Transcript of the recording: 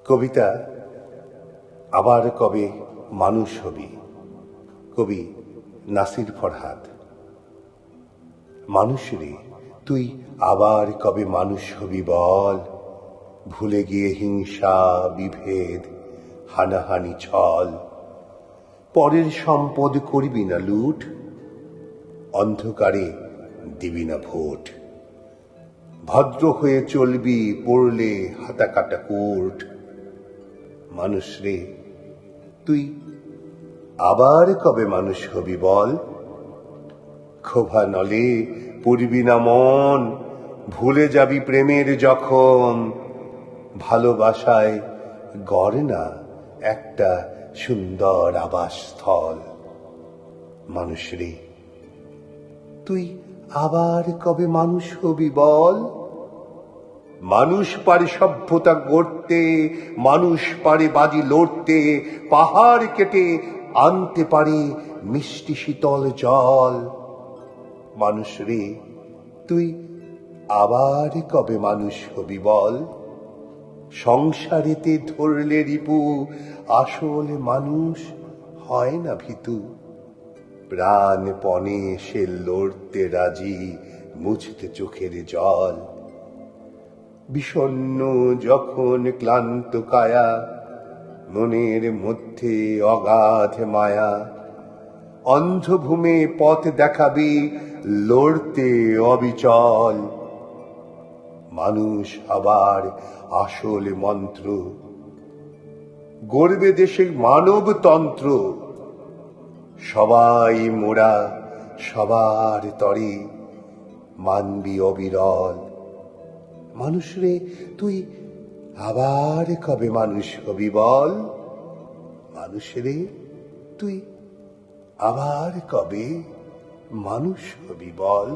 কবিতা আবার কবে মানুষ হবি। কবি নাসির ফরহাদ। মানুষ রে, তুই আবার কবে মানুষ হবি বল। ভুলে গিয়ে হিংসা বিভেদ হানাহানি ছল। পরের সম্পদ করবি না লুট, অন্ধকারে দিবি না ভোট। ভদ্র হয়ে চলবি পড়লে হাতা কাটা কোট। মানুষ রে, তুই আবার কবে মানুষ হবি বল। ক্ষোভা নলে পড়বি না মন, ভুলে যাবি প্রেমের জখম। ভালোবাসায় গড় না একটা সুন্দর আবাসস্থল। মানুষ রে, তুই আবার কবে মানুষ হবি বল। মানুষ পারে সভ্যতা গড়তে, মানুষ পারে বাজি লড়তে, পাহাড় কেটে আনতে পারে মিষ্টি শীতল জল। মানুষ রে, তুই আবার কবে মানুষ হবি বল। সংসারেতে ধরলে রিপু, আসল মানুষ হয় না ভীতু। প্রাণপণে সে লড়তে রাজি, মুছতে চোখের জল। বিষণ্ণ যখন ক্লান্ত কায়া, মনের মধ্যে অগাধ মায়া। অন্ধভূমে পথ দেখাবি, লড়তে অবিচল। মানুষ হবার আসল মন্ত্র, গড়বে দেশে মানবতন্ত্র। সবাই মোরা সবার তরে, মানবি অবিরল। মানুষ রে, তুই আবার কবে মানুষ হবি বল। মানুষ রে, তুই আবার কবে মানুষ হবি বল।